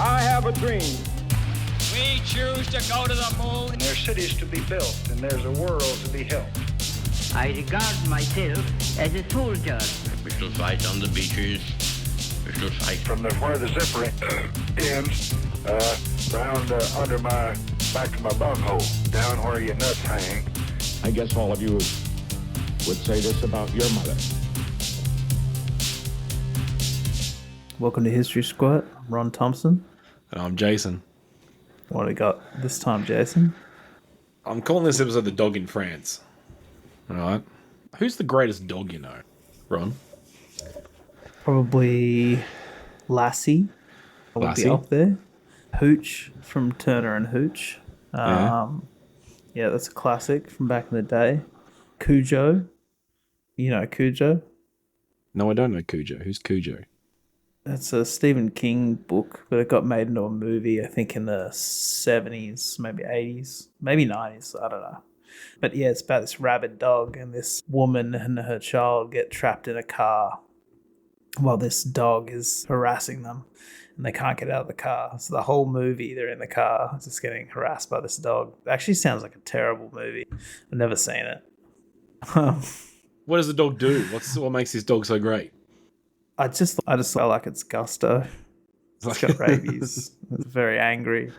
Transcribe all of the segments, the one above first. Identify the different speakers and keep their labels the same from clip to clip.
Speaker 1: I have a dream.
Speaker 2: We choose to go to the moon.
Speaker 1: There's cities to be built, and there's a world to be helped.
Speaker 3: I regard myself as a soldier.
Speaker 4: We shall fight on the beaches. We shall fight
Speaker 5: from where the zipper ends, round under my back to my bunghole, down where your nuts hang.
Speaker 6: I guess all of you would say this about your mother.
Speaker 7: Welcome to History Squirt. I'm Ron Thompson.
Speaker 8: And I'm Jason.
Speaker 7: What do we got this time, Jason?
Speaker 8: I'm calling this episode The Dog in France. Alright. Who's the greatest dog you know, Ron?
Speaker 7: Probably Lassie. Would
Speaker 8: Lassie?
Speaker 7: be up there. Hooch from Turner and Hooch. Yeah, that's a classic from back in the day. Cujo. You know Cujo?
Speaker 8: No, I don't know Cujo. Who's Cujo?
Speaker 7: It's a Stephen King book, but it got made into a movie, I think, in the 70s, maybe 80s, maybe 90s, I don't know. But yeah, it's about this rabid dog, and this woman and her child get trapped in a car while this dog is harassing them, and they can't get out of the car. So the whole movie, they're in the car, just getting harassed by this dog. It actually sounds like a terrible movie. I've never seen it.
Speaker 8: What does the dog do? What makes this dog so great?
Speaker 7: I just feel like it's gusto. It's got rabies. It's very angry,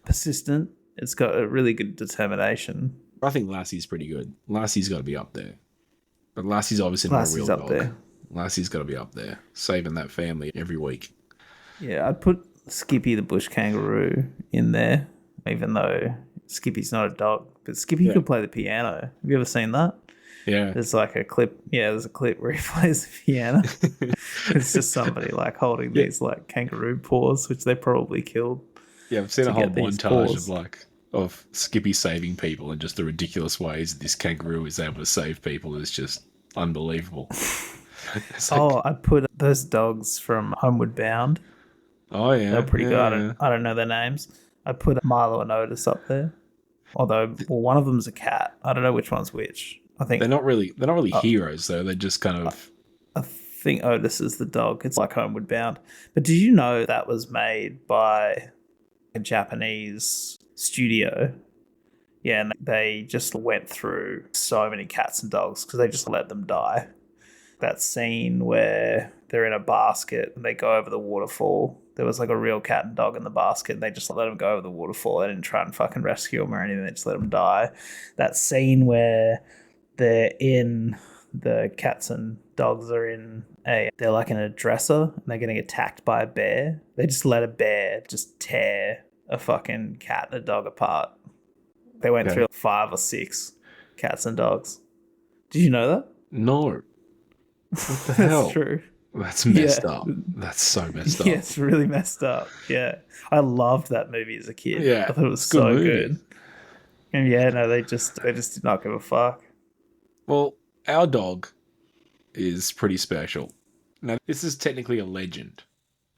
Speaker 7: persistent. It's got a really good determination.
Speaker 8: I think Lassie's pretty good. Lassie's got to be up there. But Lassie's obviously not a real dog.
Speaker 7: There.
Speaker 8: Lassie's got to be up there, saving that family every week.
Speaker 7: Yeah, I'd put Skippy the bush kangaroo in there, even though Skippy's not a dog. But Skippy could play the piano. Have you ever seen that?
Speaker 8: Yeah.
Speaker 7: There's like a clip. Yeah, there's a clip where he plays the piano. It's just somebody like holding these like kangaroo paws, which they probably killed.
Speaker 8: Yeah, I've seen a whole montage of Skippy saving people in just the ridiculous ways this kangaroo is able to save people. It's just unbelievable.
Speaker 7: I'd put those dogs from Homeward Bound.
Speaker 8: Oh yeah,
Speaker 7: they're pretty good. I don't know their names. I'd put Milo and Otis up there. Although, one of them's a cat. I don't know which one's which. I think
Speaker 8: they're not really heroes though. They're just kind of.
Speaker 7: I think Otis is the dog. It's like Homeward Bound. But did you know that was made by a Japanese studio? Yeah, and they just went through so many cats and dogs because they just let them die. That scene where they're in a basket and they go over the waterfall. There was like a real cat and dog in the basket and they just let them go over the waterfall. They didn't try and fucking rescue them or anything. They just let them die. That scene where the cats and dogs are they're like in a dresser and they're getting attacked by a bear. They just let a bear just tear a fucking cat and a dog apart. They went through 5 or 6 cats and dogs. Did you know that?
Speaker 8: No. What the hell?
Speaker 7: That's true.
Speaker 8: That's messed up. That's so messed up.
Speaker 7: Yeah, it's really messed up. Yeah. I loved that movie as a kid.
Speaker 8: Yeah.
Speaker 7: I thought it was so good. And yeah, no, they just did not give a fuck.
Speaker 8: Well, our dog is pretty special. Now, this is technically a legend.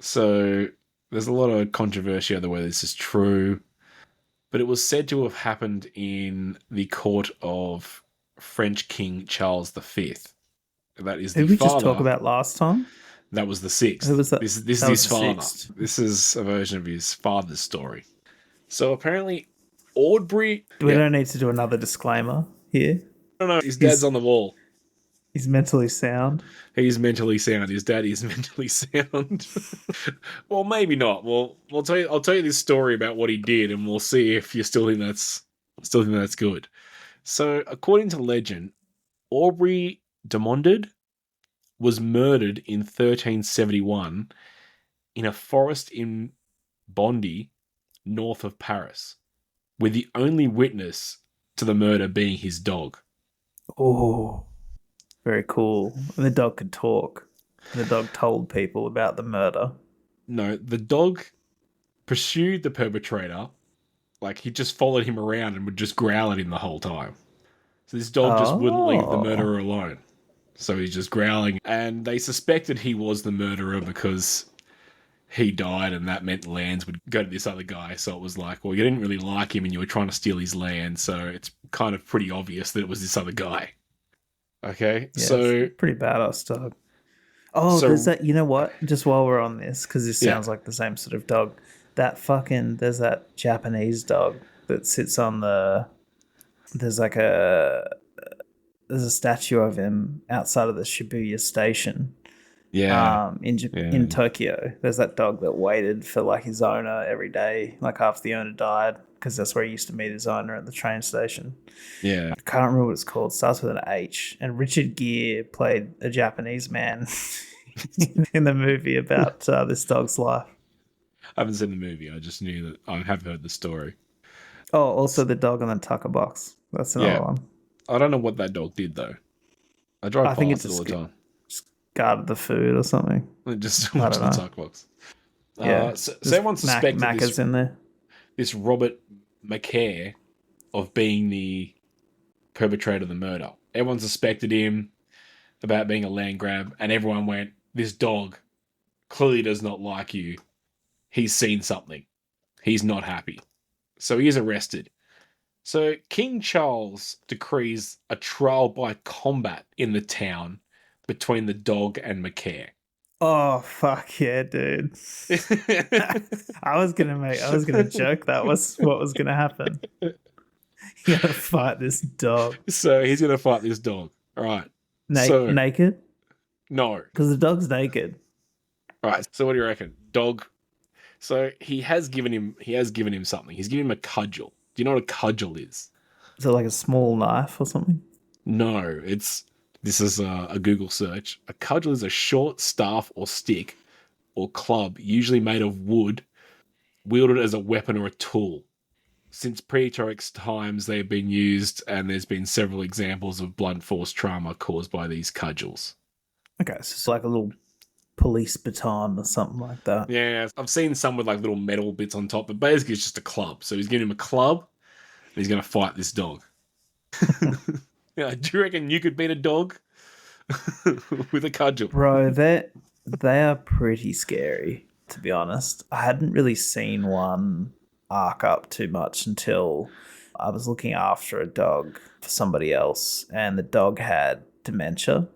Speaker 8: So there's a lot of controversy over whether this is true. But it was said to have happened in the court of French King Charles V. That is the father.
Speaker 7: Did we just talk about last time?
Speaker 8: That was the 6th.
Speaker 7: Who was that?
Speaker 8: This is
Speaker 7: that
Speaker 8: his
Speaker 7: was
Speaker 8: father.
Speaker 7: 6th.
Speaker 8: This is a version of his father's story. So apparently, Aubrey...
Speaker 7: We don't need to do another disclaimer here.
Speaker 8: No, his dad's on the wall.
Speaker 7: He's mentally sound.
Speaker 8: He's mentally sound. His dad is mentally sound. Well, maybe not. Well, I'll tell you this story about what he did, and we'll see if you still think that's good. So, according to legend, Aubrey de Monded was murdered in 1371 in a forest in Bondy, north of Paris, with the only witness to the murder being his dog.
Speaker 7: Oh, very cool. And the dog could talk. And the dog told people about the murder.
Speaker 8: No, the dog pursued the perpetrator. Like, he just followed him around and would just growl at him the whole time. So this dog just wouldn't leave the murderer alone. So he's just growling. And they suspected he was the murderer because he died and that meant lands would go to this other guy. So it was like, well, you didn't really like him and you were trying to steal his land. So it's kind of pretty obvious that it was this other guy. Okay,
Speaker 7: Yeah,
Speaker 8: so...
Speaker 7: pretty badass dog. Oh,
Speaker 8: So-
Speaker 7: there's that. You know what? Just while we're on this, because this
Speaker 8: Yeah.
Speaker 7: sounds like the same sort of dog. There's that Japanese dog that sits on the. There's like there's a statue of him outside of the Shibuya station.
Speaker 8: Yeah.
Speaker 7: In Tokyo, there's that dog that waited for like his owner every day, like after the owner died, because that's where he used to meet his owner at the train station.
Speaker 8: Yeah.
Speaker 7: I can't remember what it's called. It starts with an H. And Richard Gere played a Japanese man in the movie about this dog's life.
Speaker 8: I haven't seen the movie. I just knew that I have heard the story.
Speaker 7: Oh, also the dog on the tucker box. That's another one.
Speaker 8: I don't know what that dog did though. I drive
Speaker 7: I think
Speaker 8: past
Speaker 7: it
Speaker 8: it all the time.
Speaker 7: guarded the food or something.
Speaker 8: It just
Speaker 7: I
Speaker 8: went
Speaker 7: don't
Speaker 8: to the
Speaker 7: know.
Speaker 8: tuck box.
Speaker 7: Yeah.
Speaker 8: So everyone suspected
Speaker 7: Macca's in there.
Speaker 8: this Robert McCare of being the perpetrator of the murder. Everyone suspected him about being a land grab, and everyone went, this dog clearly does not like you. He's seen something. He's not happy. So he is arrested. So King Charles decrees a trial by combat in the town between the dog and McCare.
Speaker 7: Oh fuck yeah, dude! I was gonna joke that was what was gonna happen. You gotta fight this dog.
Speaker 8: So he's gonna fight this dog. All right. So-
Speaker 7: naked?
Speaker 8: No.
Speaker 7: Because the dog's naked.
Speaker 8: All right. So what do you reckon? Dog. So he has given him something. He's given him a cudgel. Do you know what a cudgel is?
Speaker 7: Is it like a small knife or something?
Speaker 8: No, this is a Google search. A cudgel is a short staff or stick or club, usually made of wood, wielded as a weapon or a tool. Since prehistoric times, they have been used, and there's been several examples of blunt force trauma caused by these cudgels.
Speaker 7: Okay, so it's like a little police baton or something like that.
Speaker 8: Yeah, I've seen some with like little metal bits on top, but basically it's just a club. So he's giving him a club, and he's going to fight this dog. Yeah, do you reckon you could beat a dog with a cudgel?
Speaker 7: Bro, they are pretty scary, to be honest. I hadn't really seen one arc up too much until I was looking after a dog for somebody else, and the dog had dementia.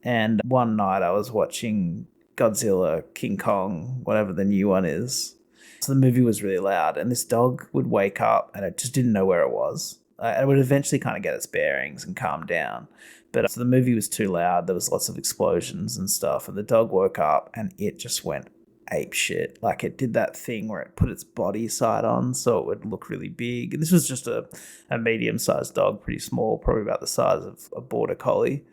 Speaker 7: And one night I was watching Godzilla, King Kong, whatever the new one is. So the movie was really loud, and this dog would wake up and it just didn't know where it was. It would eventually kind of get its bearings and calm down. But so the movie was too loud. There was lots of explosions and stuff. And the dog woke up and it just went ape shit. Like it did that thing where it put its body side on so it would look really big. And this was just a medium-sized dog, pretty small, probably about the size of a border collie.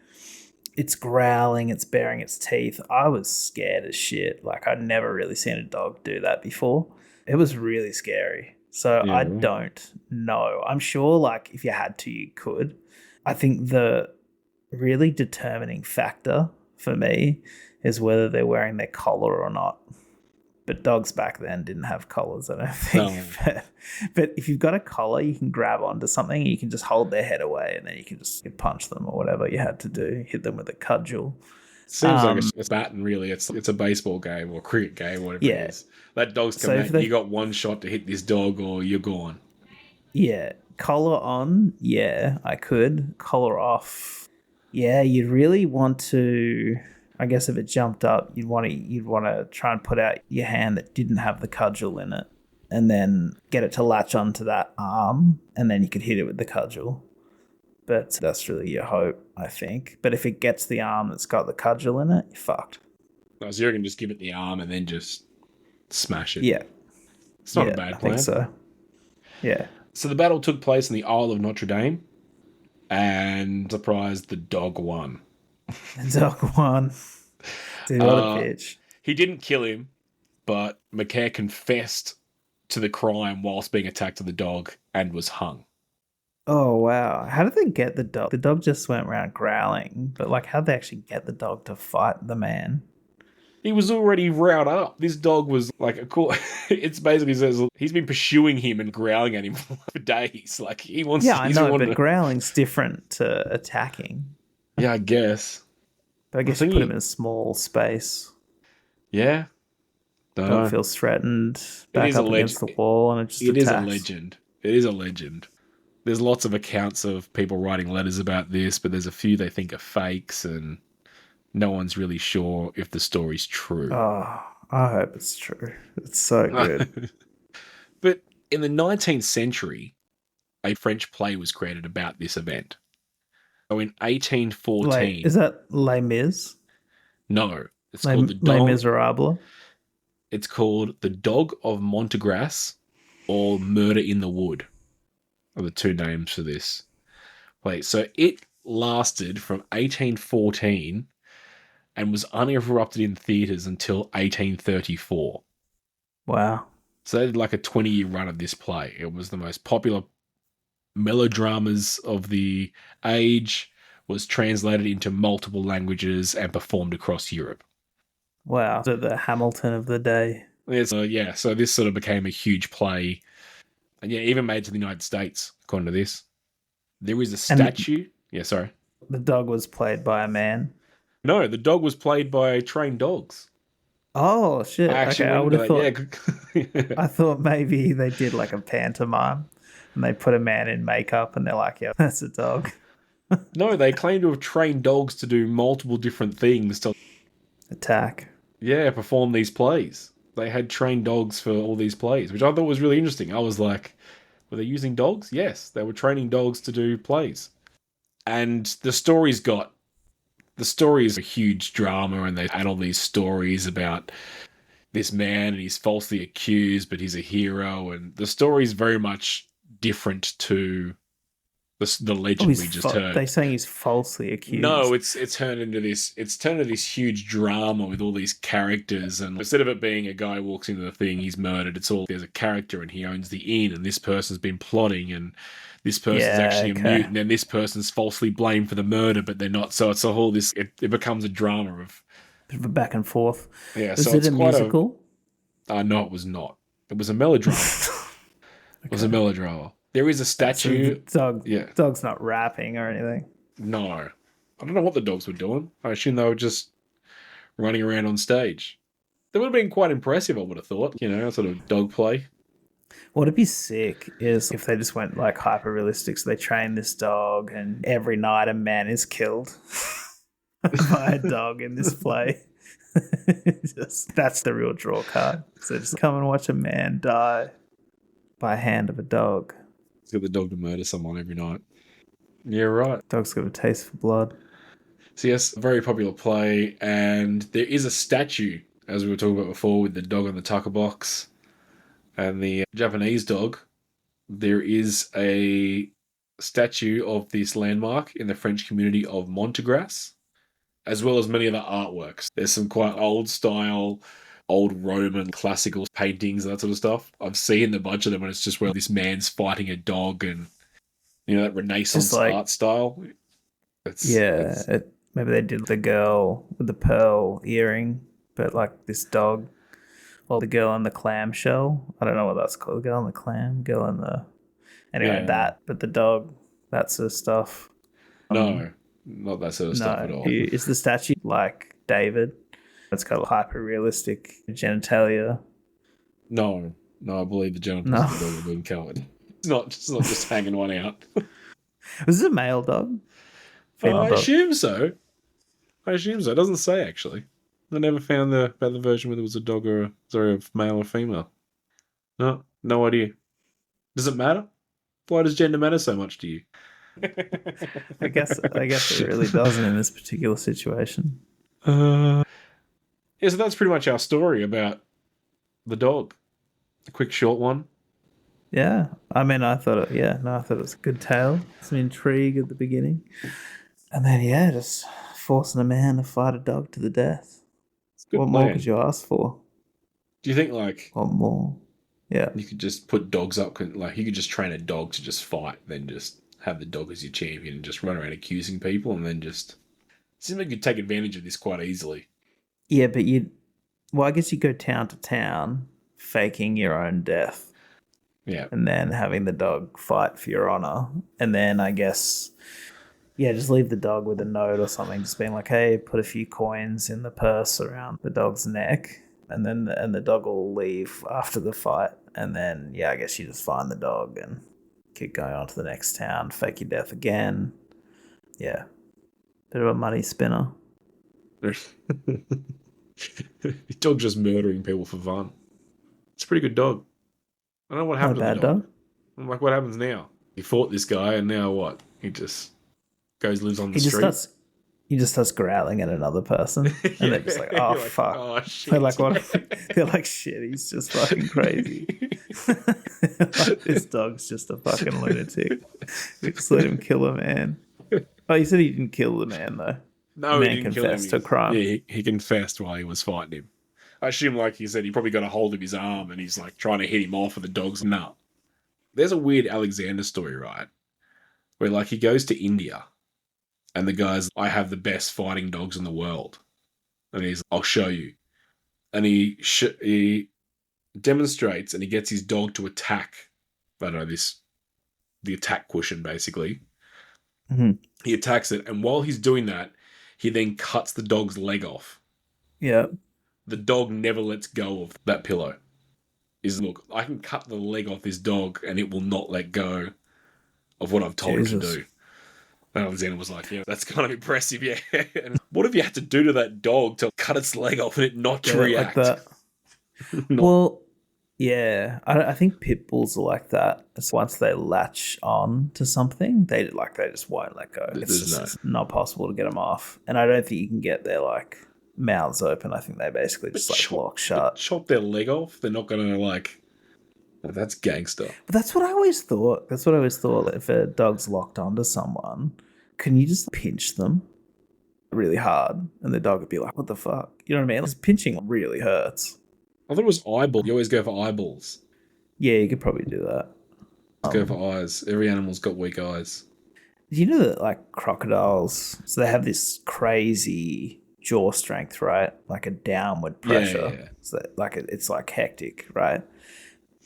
Speaker 7: It's growling, it's baring its teeth. I was scared as shit. Like I'd never really seen a dog do that before. It was really scary. So
Speaker 8: Yeah.
Speaker 7: I don't know. I'm sure like if you had to, you could. I think the really determining factor for me is whether they're wearing their collar or not. But dogs back then didn't have collars, I don't think.
Speaker 8: No.
Speaker 7: But if you've got a collar, you can grab onto something, you can just hold their head away, and then you can just punch them or whatever you had to do, hit them with a cudgel.
Speaker 8: Seems like it's batting, really. It's a baseball game or cricket game, whatever
Speaker 7: Yeah.
Speaker 8: it is. That dog's
Speaker 7: So
Speaker 8: coming
Speaker 7: if
Speaker 8: out.
Speaker 7: they-
Speaker 8: You got one shot to hit this dog, or you're gone.
Speaker 7: Yeah, collar on, yeah, I could. Collar off, yeah, you'd really want to. I guess if it jumped up, you'd want to try and put out your hand that didn't have the cudgel in it, and then get it to latch onto that arm, and then you could hit it with the cudgel. But that's really your hope, I think. But if it gets the arm that's got the cudgel in it, you're fucked.
Speaker 8: No, so you can just give it the arm and then just smash it.
Speaker 7: Yeah,
Speaker 8: It's not
Speaker 7: yeah,
Speaker 8: a bad
Speaker 7: I
Speaker 8: plan.
Speaker 7: think so. Yeah.
Speaker 8: So the battle took place in the Isle of Notre Dame, and surprise, the dog won.
Speaker 7: Dog one. Dude, what a bitch.
Speaker 8: He didn't kill him, but McCare confessed to the crime whilst being attacked to the dog and was hung.
Speaker 7: Oh, wow. How did they get the dog? The dog just went around growling, but like, how'd they actually get the dog to fight the man?
Speaker 8: He was already riled up. This dog was like a cool. It's basically says he's been pursuing him and growling at him for days. Like he wants.
Speaker 7: Yeah, I
Speaker 8: he's
Speaker 7: know,
Speaker 8: wanted
Speaker 7: but
Speaker 8: to-
Speaker 7: growling's different to attacking.
Speaker 8: Yeah, I guess.
Speaker 7: But I guess
Speaker 8: think
Speaker 7: you put
Speaker 8: he-
Speaker 7: him in a small space.
Speaker 8: Yeah. Don't know.
Speaker 7: Dog feels threatened.
Speaker 8: It
Speaker 7: Back
Speaker 8: is a
Speaker 7: up against the
Speaker 8: legend.
Speaker 7: wall, and it just
Speaker 8: It is a
Speaker 7: attacks.
Speaker 8: legend. It is a legend. There's lots of accounts of people writing letters about this, but there's a few they think are fakes, and no one's really sure if the story's true.
Speaker 7: Oh, I hope it's true. It's so good.
Speaker 8: But in the 19th century, a French play was created about this event. So in 1814...
Speaker 7: Wait, is that Les Mis?
Speaker 8: No. It's
Speaker 7: Les,
Speaker 8: called the
Speaker 7: Les
Speaker 8: dog...
Speaker 7: Miserables?
Speaker 8: It's called The Dog of Montgrasse or Murder in the Wood are the two names for this play. So it lasted from 1814 and was uninterrupted in theatres until 1834.
Speaker 7: Wow.
Speaker 8: So they did like a 20-year run of this play. It was the most popular melodramas of the age, was translated into multiple languages and performed across Europe.
Speaker 7: Wow. So the Hamilton of the day.
Speaker 8: So this sort of became a huge play. And yeah, even made it to the United States, according to this. There is a statue. Sorry.
Speaker 7: The dog was played by a man.
Speaker 8: No, the dog was played by trained dogs.
Speaker 7: Oh, shit. I would have thought...
Speaker 8: Yeah.
Speaker 7: I thought maybe they did like a pantomime and they put a man in makeup and they're like, yeah, that's a dog.
Speaker 8: No, they claim to have trained dogs to do multiple different things to
Speaker 7: attack.
Speaker 8: Yeah, perform these plays. They had trained dogs for all these plays, which I thought was really interesting. I was like, were they using dogs? Yes, they were training dogs to do plays. And the story is a huge drama, and they had all these stories about this man and he's falsely accused, but he's a hero. And the story is very much different to the legend we just heard.
Speaker 7: They're saying he's falsely accused.
Speaker 8: No, it's turned into this huge drama with all these characters, and instead of it being a guy walks into the thing, he's murdered, there's a character and he owns the inn, and this person's been plotting, and this person's actually a mutant, and this person's falsely blamed for the murder, but they're not. So it's a whole it becomes a drama of
Speaker 7: bit of a back and forth.
Speaker 8: Yeah,
Speaker 7: so it's a musical?
Speaker 8: No, it was not. It was a melodrama. It was a melodrama. There is a statue.
Speaker 7: So dog's not rapping or anything.
Speaker 8: No. I don't know what the dogs were doing. I assume they were just running around on stage. That would have been quite impressive, I would have thought. Sort of dog play.
Speaker 7: What'd be sick is if they just went like hyper realistic. So they train this dog, and every night a man is killed by a dog in this play. That's the real draw card. So just come and watch a man die by a hand of a dog.
Speaker 8: He's got the dog to murder someone every night. Yeah, right.
Speaker 7: Dog's got a taste for blood.
Speaker 8: So yes, a very popular play, and there is a statue, as we were talking about before, with the dog on the tucker box and the Japanese dog. There is a statue of this landmark in the French community of Montgrasse, as well as many other artworks. There's some quite old style, old Roman classical paintings, that sort of stuff. I've seen a bunch of them, and it's just where this man's fighting a dog, and that Renaissance art style.
Speaker 7: Maybe they did the girl with the pearl earring, but like this dog, or the girl in the clam shell. I don't know what that's called. The girl in the clam, girl in the that. But the dog, that sort of stuff.
Speaker 8: No, not that sort of stuff at all.
Speaker 7: Is the statue like David? It's got hyper realistic genitalia.
Speaker 8: No, I believe the genitals of the dog have been covered. It's not just hanging one out.
Speaker 7: Was it a male dog?
Speaker 8: I assume so. It doesn't say, actually. I never found about the version whether it was a dog or a male or female. No idea. Does it matter? Why does gender matter so much to you?
Speaker 7: I guess it really doesn't in this particular situation.
Speaker 8: So that's pretty much our story about the dog. A quick, short one.
Speaker 7: Yeah, I mean, I thought it was a good tale. Some intrigue at the beginning, and then just forcing a man to fight a dog to the death. What more could you ask for?
Speaker 8: Do you think
Speaker 7: what more? Yeah,
Speaker 8: you could just put dogs up, you could just train a dog to just fight, then just have the dog as your champion and just run around accusing people, and then just seems like you could take advantage of this quite easily.
Speaker 7: Yeah, but I guess you go town to town, faking your own death.
Speaker 8: Yeah.
Speaker 7: And then having the dog fight for your honor. And then I guess, just leave the dog with a note or something, just being like, hey, put a few coins in the purse around the dog's neck. And then the dog will leave after the fight. And then, I guess you just find the dog and keep going on to the next town, fake your death again. Yeah. Bit of a money spinner.
Speaker 8: His dog's just murdering people for fun. It's a pretty good dog. I don't know what
Speaker 7: Not a
Speaker 8: happened to the
Speaker 7: bad
Speaker 8: dog.
Speaker 7: dog.
Speaker 8: I'm like, what happens now? He fought this guy, and now what? He just lives on the street.
Speaker 7: He just starts growling at another person, and they're just like, "Oh
Speaker 8: You're like,
Speaker 7: fuck!"
Speaker 8: oh, shit.
Speaker 7: They're like, "What?" They're like, "Shit, he's just fucking crazy." Like, this dog's just a fucking lunatic. We just let him kill a man. Oh, you said he didn't kill the man though.
Speaker 8: No,
Speaker 7: The
Speaker 8: he
Speaker 7: man
Speaker 8: didn't kill him.
Speaker 7: confessed to a crime.
Speaker 8: Yeah, he confessed while he was fighting him. I assume, like he said, he probably got a hold of his arm, and he's like trying to hit him off, and the dog's nut. There's a weird Alexander story, right? Where like he goes to India. And the guy's, I have the best fighting dogs in the world. And he's, I'll show you. And he demonstrates and he gets his dog to attack, I don't know, the attack cushion, basically.
Speaker 7: Mm-hmm.
Speaker 8: He attacks it. And while he's doing that, he then cuts the dog's leg off.
Speaker 7: Yeah.
Speaker 8: The dog never lets go of that pillow. Look, I can cut the leg off this dog and it will not let go of what I've told it to do. And Alexander was like, yeah, that's kind of impressive, yeah. And what have you had to do to that dog to cut its leg off and it not to react?
Speaker 7: Like that. Well, yeah. I think pit bulls are like that. It's once they latch on to something, they just won't let go. It's not possible to get them off. And I don't think you can get their like mouths open. I think they basically just like lock shut.
Speaker 8: Chop their leg off. They're not going to like... That's gangster.
Speaker 7: But that's what I always thought. If a dog's locked onto someone, can you just pinch them really hard? And the dog would be like, what the fuck? You know what I mean? Like, pinching really hurts.
Speaker 8: I thought it was eyeball. You always go for eyeballs.
Speaker 7: Yeah, you could probably do that.
Speaker 8: Go for eyes. Every animal's got weak eyes.
Speaker 7: Do you know that like crocodiles, so they have this crazy jaw strength, right? Like a downward pressure.
Speaker 8: Yeah.
Speaker 7: So like it's like hectic, right?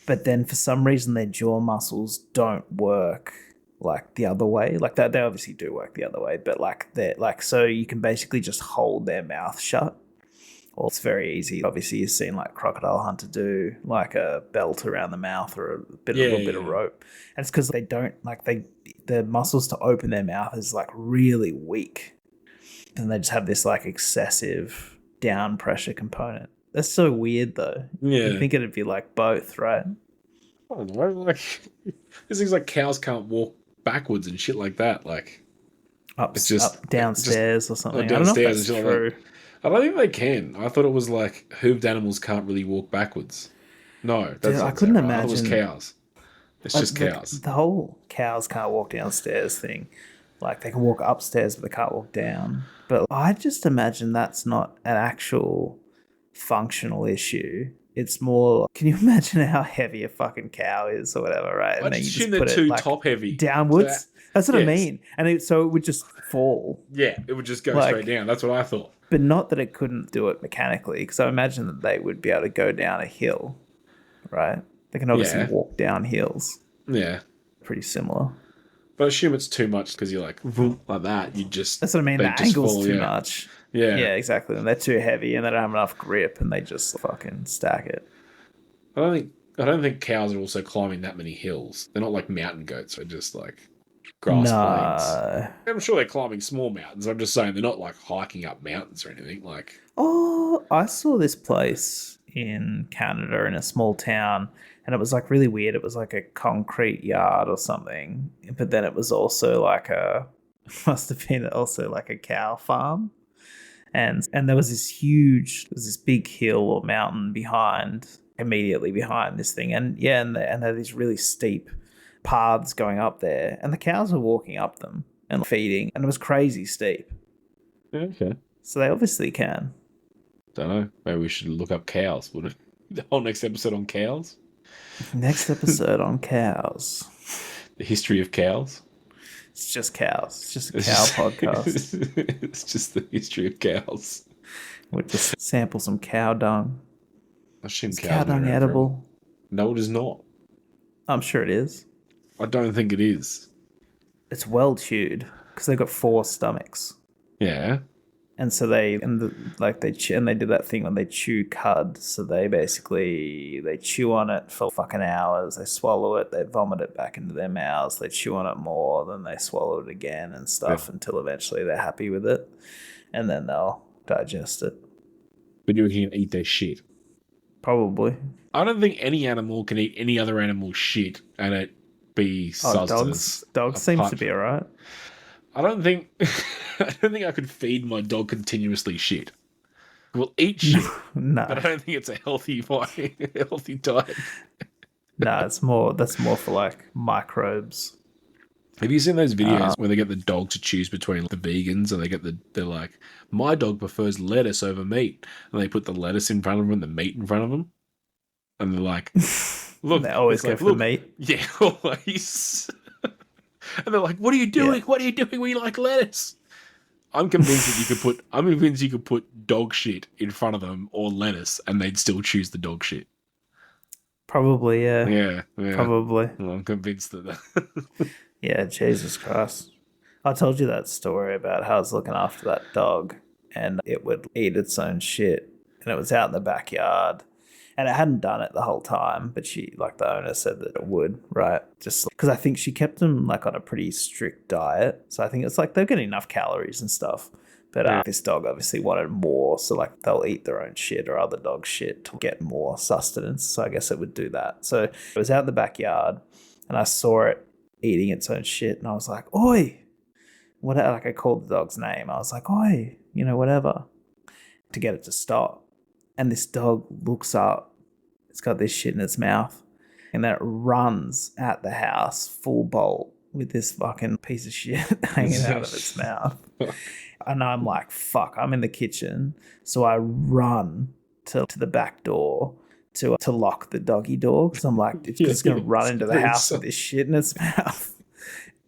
Speaker 7: But then for some reason their jaw muscles don't work like the other way. Like they obviously do work the other way, but like they're like, so you can basically just hold their mouth shut. Well, it's very easy. Obviously you've seen like crocodile hunter do like a belt around the mouth or a little bit of rope. And it's because they don't like the muscles to open their mouth is like really weak. And they just have this like excessive down pressure component. That's so weird, though.
Speaker 8: Yeah.
Speaker 7: You think it'd be like both, right?
Speaker 8: I don't know. Like, there's things like cows can't walk backwards and shit like that. Like,
Speaker 7: up downstairs or something.
Speaker 8: Downstairs,
Speaker 7: I don't know if that's true.
Speaker 8: Like I don't think they can. I thought it was like hooved animals can't really walk backwards. No, that's
Speaker 7: I couldn't imagine.
Speaker 8: It was cows. It's just cows.
Speaker 7: The whole cows can't walk downstairs thing. Like, they can walk upstairs, but they can't walk down. But I just imagine that's not an actual functional issue. It's more, can you imagine how heavy a fucking cow is or whatever, right?
Speaker 8: I just assume they're too top heavy.
Speaker 7: Downwards? So that's what I mean. And so it would just fall.
Speaker 8: Yeah, it would just go straight down. That's what I thought.
Speaker 7: But not that it couldn't do it mechanically, because I imagine that they would be able to go down a hill, right? They can obviously walk down hills.
Speaker 8: Yeah.
Speaker 7: Pretty similar.
Speaker 8: But I assume it's too much because you're like that. You just...
Speaker 7: That's what I mean. The angle's too much.
Speaker 8: Yeah.
Speaker 7: Yeah, exactly. And they're too heavy and they don't have enough grip and they just fucking stack it.
Speaker 8: I don't think cows are also climbing that many hills. They're not like mountain goats. They're just like grass plains. I'm sure they're climbing small mountains. I'm just saying they're not like hiking up mountains or anything. Like,
Speaker 7: oh, I saw this place in Canada in a small town and it was like really weird. It was like a concrete yard or something. But then it was also like must have been also like a cow farm. And there was this big hill or mountain immediately behind this thing. And yeah, and there are these really steep paths going up there. And the cows were walking up them and feeding. And it was crazy steep.
Speaker 8: Okay.
Speaker 7: So they obviously can.
Speaker 8: Don't know. Maybe we should look up cows. Would it? The whole next episode on cows?
Speaker 7: Next episode on cows.
Speaker 8: The history of cows?
Speaker 7: It's just cows. It's just a cow podcast.
Speaker 8: It's just the history of cows.
Speaker 7: We'll just sample some cow dung.
Speaker 8: Is
Speaker 7: cow dung edible?
Speaker 8: No, it is not.
Speaker 7: I'm sure it is.
Speaker 8: I don't think it is.
Speaker 7: It's well chewed because they've got 4 stomachs.
Speaker 8: Yeah.
Speaker 7: And so they did that thing when they chew cud. So they chew on it for fucking hours. They swallow it. They vomit it back into their mouths. They chew on it more. Then they swallow it again and stuff until eventually they're happy with it. And then they'll digest it.
Speaker 8: But you can eat their shit.
Speaker 7: Probably.
Speaker 8: I don't think any animal can eat any other animal's shit and it be sustenance.
Speaker 7: Dogs seems to be alright.
Speaker 8: I don't think I could feed my dog continuously shit. We'll eat shit,
Speaker 7: No.
Speaker 8: but I don't think it's a healthy diet.
Speaker 7: No, that's more for like microbes.
Speaker 8: Have you seen those videos where they get the dog to choose between the vegans and they're like, my dog prefers lettuce over meat, and they put the lettuce in front of them and the meat in front of them, and they're like, look,
Speaker 7: They always go for the meat.
Speaker 8: Yeah, always. And they're like, what are you doing?
Speaker 7: Yeah.
Speaker 8: What are you doing? We like lettuce. I'm convinced that you could put dog shit in front of them or lettuce, and they'd still choose the dog shit.
Speaker 7: Probably, yeah.
Speaker 8: Yeah.
Speaker 7: Probably.
Speaker 8: Well, I'm convinced that.
Speaker 7: Yeah, Jesus Christ. I told you that story about how I was looking after that dog and it would eat its own shit. And it was out in the backyard. And it hadn't done it the whole time, but the owner said that it would, right? Just because I think she kept them like on a pretty strict diet. So I think it's like they're getting enough calories and stuff. But this dog obviously wanted more. So like they'll eat their own shit or other dog shit to get more sustenance. So I guess it would do that. So it was out in the backyard and I saw it eating its own shit. And I was like, oi. I called the dog's name. I was like, oi, whatever. To get it to stop. And this dog looks up. It's got this shit in its mouth. And then it runs at the house full bolt with this fucking piece of shit hanging out of its mouth. And I'm like, fuck, I'm in the kitchen. So I run to the back door to lock the doggy door. Because I'm like, it's just going to run into the house with this shit in its mouth.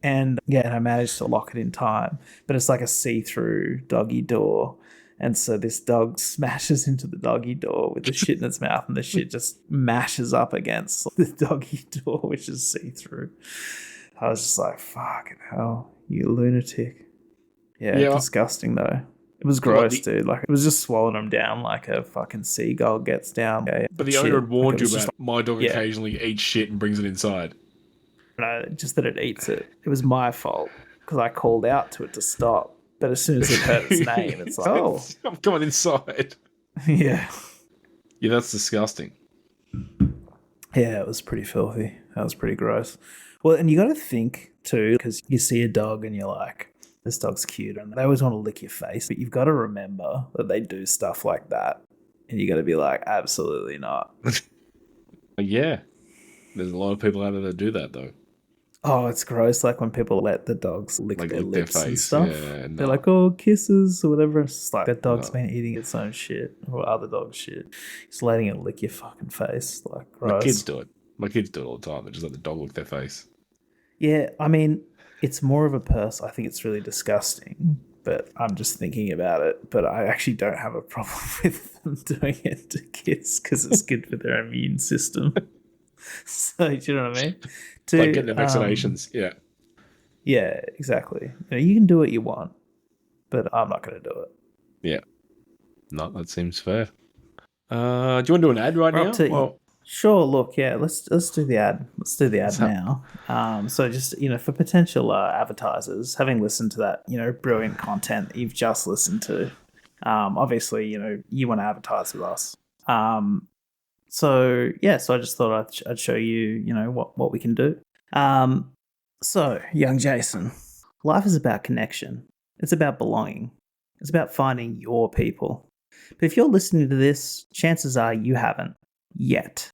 Speaker 7: And I managed to lock it in time. But it's like a see-through doggy door. And so this dog smashes into the doggy door with the shit in its mouth, and the shit just mashes up against the doggy door, which is see-through. I was just like, fucking hell, you lunatic. Yeah, disgusting though. It was gross, dude. Like, it was just swallowing them down like a fucking seagull gets down.
Speaker 8: But the owner had warned you about my dog occasionally eats shit and brings it inside.
Speaker 7: No, just that it eats it. It was my fault because I called out to it to stop. But as soon as it heard its name, it's like, oh.
Speaker 8: I'm coming inside.
Speaker 7: Yeah.
Speaker 8: Yeah, that's disgusting.
Speaker 7: Yeah, it was pretty filthy. That was pretty gross. Well, and you got to think, too, because you see a dog and you're like, this dog's cute. And they always want to lick your face. But you've got to remember that they do stuff like that. And you got to be like, absolutely not.
Speaker 8: Yeah. There's a lot of people out there that do that, though.
Speaker 7: Oh, it's gross. Like when people let the dogs lick their lips
Speaker 8: their face
Speaker 7: and stuff.
Speaker 8: Yeah, no.
Speaker 7: They're like, oh, kisses or whatever. It's just like that dog's been eating its own shit or other dog's shit. Just letting it lick your fucking face. Like, gross.
Speaker 8: My kids do it. My kids do it all the time. They just let the dog lick their face.
Speaker 7: Yeah, I mean, it's more of a I think it's really disgusting, but I'm just thinking about it. But I actually don't have a problem with them doing it to kids because it's good for their immune system. So, do you know what I mean?
Speaker 8: Like getting the vaccinations, yeah.
Speaker 7: Yeah, exactly. You can do what you want, but I'm not going to do it.
Speaker 8: Yeah. No, that seems fair. Do you want to do an ad right now?
Speaker 7: Sure, look, yeah, let's do the ad. Let's do the ad now. So just, for potential advertisers, having listened to that, brilliant content that you've just listened to, obviously, you want to advertise with us. So I just thought I'd show you, what we can do. So, young Jason, life is about connection. It's about belonging. It's about finding your people. But if you're listening to this, chances are you haven't yet.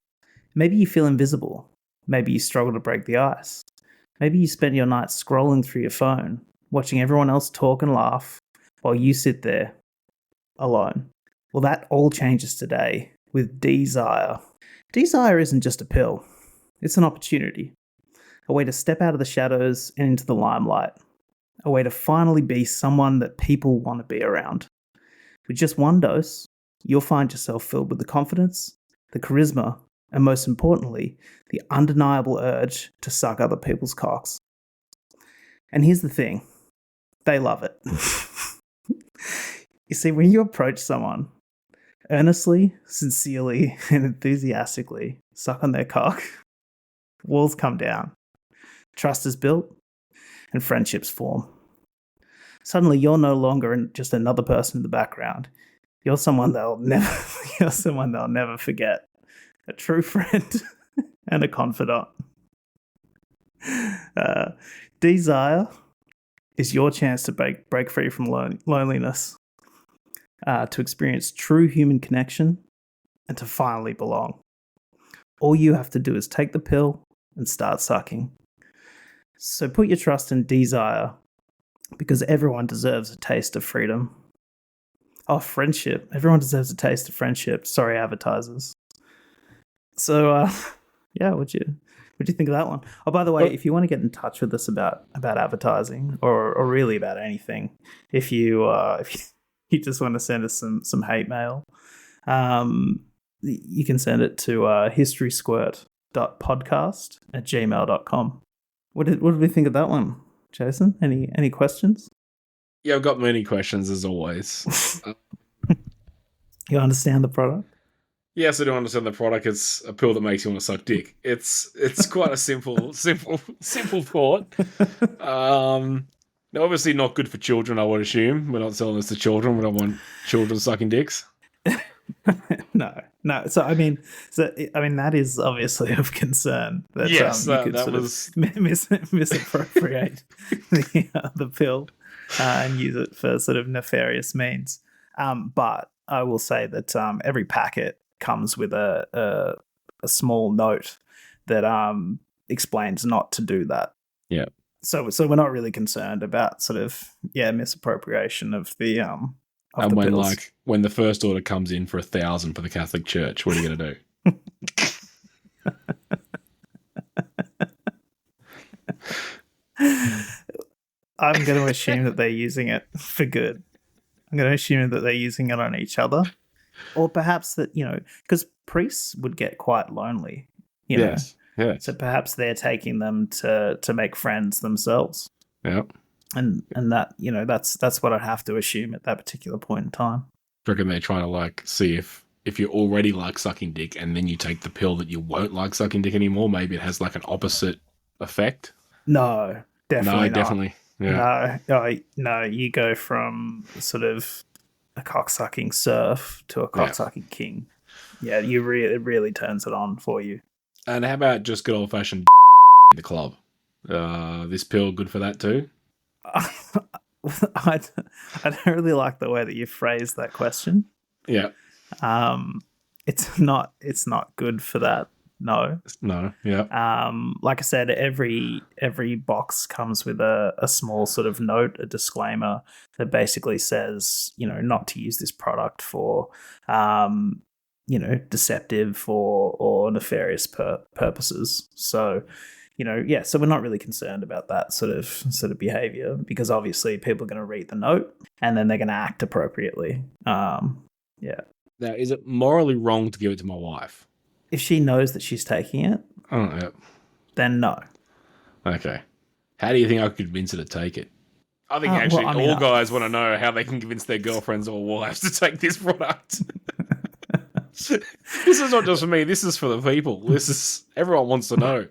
Speaker 7: Maybe you feel invisible. Maybe you struggle to break the ice. Maybe you spend your nights scrolling through your phone, watching everyone else talk and laugh while you sit there alone. Well, that all changes today with D-Zire. D-Zire isn't just a pill. It's an opportunity. A way to step out of the shadows and into the limelight. A way to finally be someone that people want to be around. With just one dose, you'll find yourself filled with the confidence, the charisma, and most importantly, the undeniable urge to suck other people's cocks. And here's the thing. They love it. You see, when you approach someone, earnestly, sincerely, and enthusiastically suck on their cock, walls come down, trust is built, and friendships form. suddenly you're no longer just another person in the background. You're someone they'll never forget. A true friend and a confidant. D-Zire is your chance to break free from loneliness, to experience true human connection, and to finally belong. All you have to do is take the pill and start sucking. So put your trust in D-Zire, because everyone deserves a taste of freedom. Oh, friendship. Everyone deserves a taste of friendship. Sorry, advertisers. So, yeah, what'd you think of that one? Oh, by the way, if you want to get in touch with us about advertising or really about anything, if you just want to send us some hate mail, you can send it to historysquirt.podcast@gmail.com. What did we think of that one, Jason? Any questions?
Speaker 8: Yeah, I've got many questions as always.
Speaker 7: You understand the product?
Speaker 8: Yes, I do understand the product. It's a pill that makes you want to suck dick. It's quite a simple thought. Now, obviously not good for children, I would assume. We're not selling this to children. We don't want children sucking dicks.
Speaker 7: No. So I mean, that is obviously of concern. That,
Speaker 8: yes,
Speaker 7: you could
Speaker 8: that was
Speaker 7: misappropriate the pill and use it for sort of nefarious means. But I will say that every packet comes with a small note that explains not to do that.
Speaker 8: Yeah.
Speaker 7: So we're not really concerned about sort of misappropriation of the
Speaker 8: and
Speaker 7: the
Speaker 8: when
Speaker 7: pills.
Speaker 8: when the first order comes in for 1,000 for the Catholic Church, what are you going to do?
Speaker 7: I'm going to assume that they're using it for good. I'm going to assume that they're using it on each other, or perhaps that because priests would get quite lonely.
Speaker 8: Yes.
Speaker 7: So perhaps they're taking them to make friends themselves.
Speaker 8: Yeah.
Speaker 7: And that that's what I'd have to assume at that particular point in time.
Speaker 8: I reckon they're trying to see if you already like sucking dick and then you take the pill that you won't like sucking dick anymore, maybe it has an opposite effect.
Speaker 7: No, definitely not.
Speaker 8: Definitely. Yeah.
Speaker 7: No, you go from sort of a cocksucking serf to a cocksucking king. Yeah, it really turns it on for you.
Speaker 8: And how about just good old fashioned the club? This pill good for that too?
Speaker 7: I don't really like the way that you phrased that question.
Speaker 8: Yeah.
Speaker 7: It's not good for that. No.
Speaker 8: Yeah.
Speaker 7: Like I said, every box comes with a small sort of note, a disclaimer that basically says, not to use this product for, deceptive or nefarious purposes. So, so we're not really concerned about that sort of behavior, because obviously people are going to read the note and then they're going to act appropriately. Yeah.
Speaker 8: Now, is it morally wrong to give it to my wife?
Speaker 7: If she knows that she's taking it, then no.
Speaker 8: Okay. How do you think I could convince her to take it? I think all guys want to know how they can convince their girlfriends or wives to take this product. This is not just for me. This is for the people. Everyone wants to know.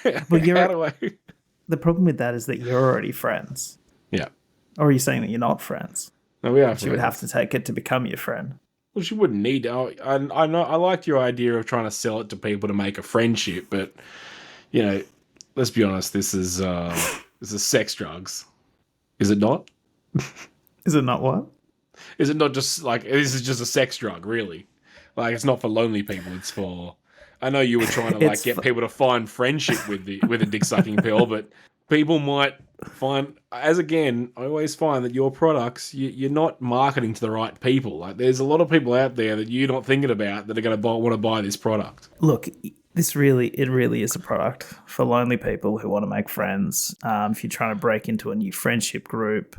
Speaker 7: But the problem with that is that you're already friends.
Speaker 8: Yeah.
Speaker 7: Or are you saying that you're not friends?
Speaker 8: No, we are friends.
Speaker 7: She would have to take it to become your friend.
Speaker 8: Well, she wouldn't need to. I know. I liked your idea of trying to sell it to people to make a friendship, but let's be honest. This is sex drugs, is it not?
Speaker 7: Is it not what?
Speaker 8: Is it not just this is just a sex drug, really? It's not for lonely people. It's for. I know you were trying to get people to find friendship with a dick sucking pill, but people might find, as again, I always find that your products, you're not marketing to the right people. There's a lot of people out there that you're not thinking about that are going to want to buy this product.
Speaker 7: Look, it really is a product for lonely people who want to make friends. If you're trying to break into a new friendship group,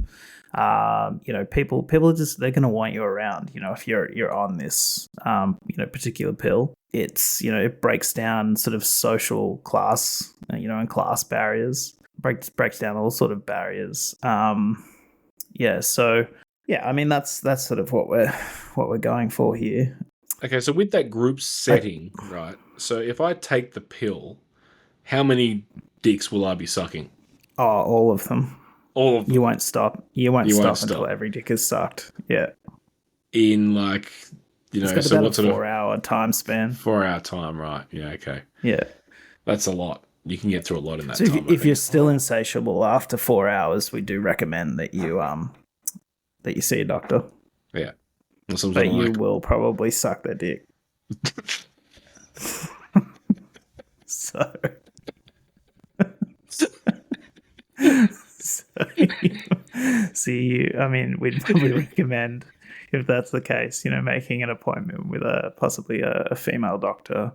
Speaker 7: people are just, they're going to want you around. If you're on this, particular pill, it's, it breaks down sort of social class, and class barriers. Breaks down all sort of barriers. So I mean that's sort of what we're going for here.
Speaker 8: Okay, so with that group setting, right? So if I take the pill, how many dicks will I be sucking?
Speaker 7: Oh, all of them.
Speaker 8: All of them.
Speaker 7: You won't stop. You won't stop
Speaker 8: stop.
Speaker 7: until every dick is sucked. Yeah.
Speaker 8: In like,
Speaker 7: It's got
Speaker 8: so
Speaker 7: about
Speaker 8: what
Speaker 7: a
Speaker 8: sort
Speaker 7: 4-hour time span.
Speaker 8: 4-hour time, right? Yeah, okay.
Speaker 7: Yeah.
Speaker 8: That's a lot. You can get through a lot in that
Speaker 7: So
Speaker 8: time.
Speaker 7: if you're still insatiable after 4 hours, we do recommend that you see a doctor.
Speaker 8: Yeah. Or some
Speaker 7: But
Speaker 8: sort of
Speaker 7: you
Speaker 8: like,
Speaker 7: will probably suck their dick. So, I mean, we'd probably recommend, if that's the case, making an appointment with possibly a female doctor.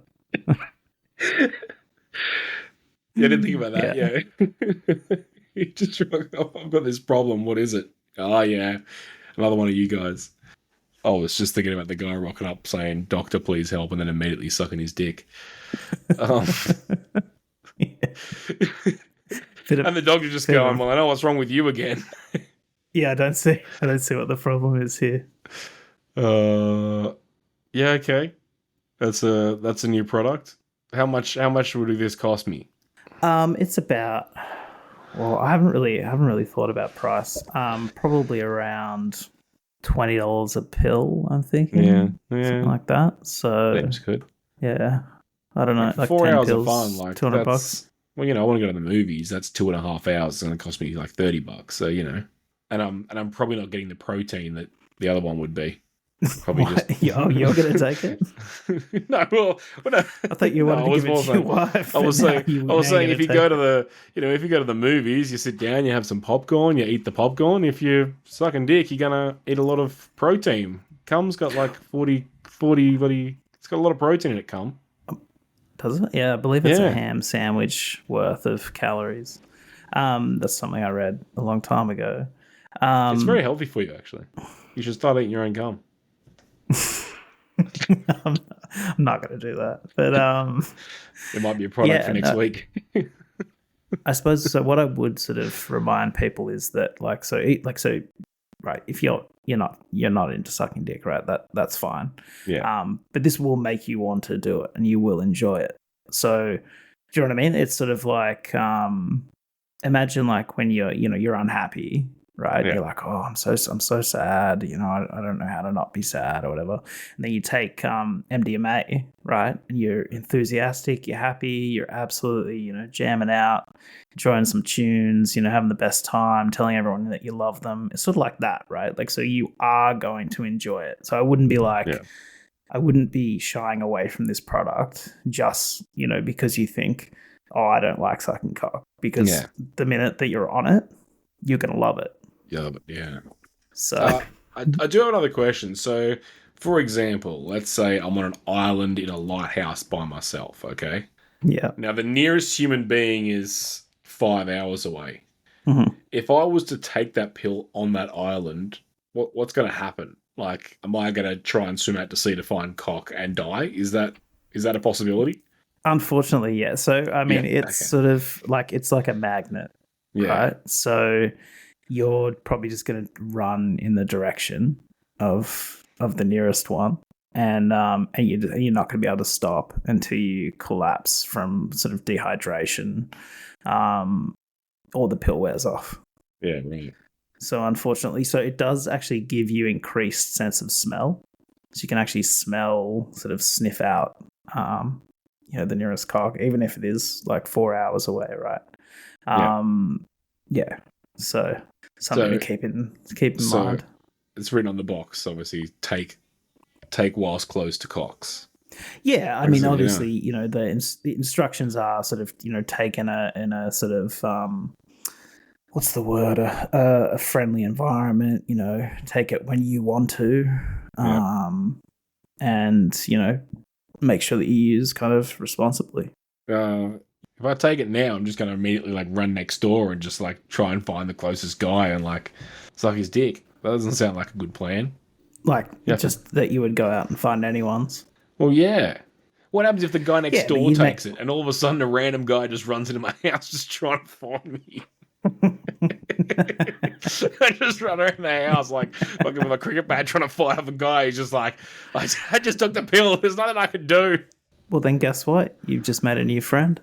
Speaker 8: Yeah, I didn't think about that. Yeah. You just I've got this problem. What is it? Oh, yeah. Another one of you guys. I was just thinking about the guy rocking up saying, "Doctor, please help," and then immediately sucking his dick. And the doctor just going, "Well, I know what's wrong with you again."
Speaker 7: Yeah, I don't see what the problem is here.
Speaker 8: Yeah, okay. That's a new product. How much would this cost me?
Speaker 7: It's about, well, I haven't really thought about price. Probably around $20 a pill, I'm thinking.
Speaker 8: Yeah.
Speaker 7: Something like that. So
Speaker 8: Seems good.
Speaker 7: yeah. I don't know, like
Speaker 8: 4
Speaker 7: 10
Speaker 8: hours
Speaker 7: pills,
Speaker 8: of fun, like
Speaker 7: $200.
Speaker 8: Well, I want to go to the movies. That's 2.5 hours. It's going to cost me like $30. So and I'm probably not getting the protein that the other one would be. Probably just
Speaker 7: You're going to take it?
Speaker 8: no. Well,
Speaker 7: I thought you wanted to give it to your wife.
Speaker 8: I was saying if you go to
Speaker 7: it.
Speaker 8: if you go to the movies, you sit down, you have some popcorn, you eat the popcorn. If you're sucking dick, you're gonna eat a lot of protein. Cum's got like 40. It's got a lot of protein in it. Cum.
Speaker 7: Does it? Yeah, I believe it's a ham sandwich worth of calories. That's something I read a long time ago.
Speaker 8: It's very healthy for you, actually. You should start eating your own cum.
Speaker 7: I'm not going to do that, but
Speaker 8: it might be a product for next week.
Speaker 7: I suppose so. What I would sort of remind people is that, right? If you're not into sucking dick, right? That's fine.
Speaker 8: Yeah.
Speaker 7: But this will make you want to do it, and you will enjoy it. So, do you know what I mean? It's sort of like, imagine like when you're unhappy. Right, You're like, oh, I'm so sad. I don't know how to not be sad or whatever. And then you take MDMA, right, and you're enthusiastic, you're happy, you're absolutely, jamming out, enjoying some tunes, having the best time, telling everyone that you love them. It's sort of like that, right? Like, so you are going to enjoy it. So I wouldn't be like, I wouldn't be shying away from this product just, because you think, oh, I don't like sucking cock, because the minute that you're on it, you're gonna love it.
Speaker 8: Yeah.
Speaker 7: So
Speaker 8: I do have another question. So, for example, let's say I'm on an island in a lighthouse by myself, okay?
Speaker 7: Yeah.
Speaker 8: Now, the nearest human being is 5 hours away.
Speaker 7: Mm-hmm.
Speaker 8: If I was to take that pill on that island, what's going to happen? Like, am I going to try and swim out to sea to find cock and die? Is that a possibility?
Speaker 7: Unfortunately, yeah. So, I mean, it's sort of like, it's like a magnet, right? So you're probably just going to run in the direction of the nearest one, and you're not going to be able to stop until you collapse from sort of dehydration, or the pill wears off.
Speaker 8: Yeah, right.
Speaker 7: So unfortunately, it does actually give you increased sense of smell, so you can actually sniff out, the nearest cock, even if it is like 4 hours away, right? So something to keep in mind.
Speaker 8: It's written on the box, obviously. Take whilst close to cocks.
Speaker 7: Yeah, I mean, obviously, the instructions are sort of, take in a sort of what's the word? A friendly environment. Take it when you want to, and make sure that you use kind of responsibly.
Speaker 8: If I take it now, I'm just going to immediately like run next door and just like try and find the closest guy and like suck his dick. That doesn't sound like a good plan.
Speaker 7: Like, just that you would go out and find anyone's.
Speaker 8: Well, yeah. What happens if the guy next door takes it and all of a sudden a random guy just runs into my house just trying to find me? I just run around the house like with a cricket bat trying to fight off a guy. He's just like, I just took the pill. There's nothing I can do.
Speaker 7: Well, then guess what? You've just made a new friend.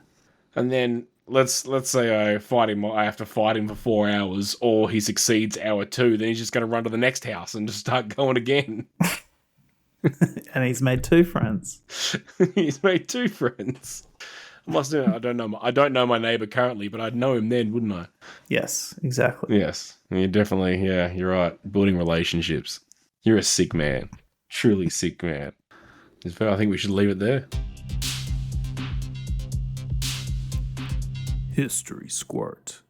Speaker 8: And then let's say I have to fight him for 4 hours, or he succeeds hour 2, then he's just going to run to the next house and just start going again.
Speaker 7: And he's made 2 friends.
Speaker 8: He's made 2 friends. I don't know my neighbor currently, but I'd know him then, wouldn't I?
Speaker 7: Yes, exactly.
Speaker 8: Yes, you definitely. Yeah, you're right. Building relationships. You're a sick man. Truly sick man. I think we should leave it there.
Speaker 7: History Squirt.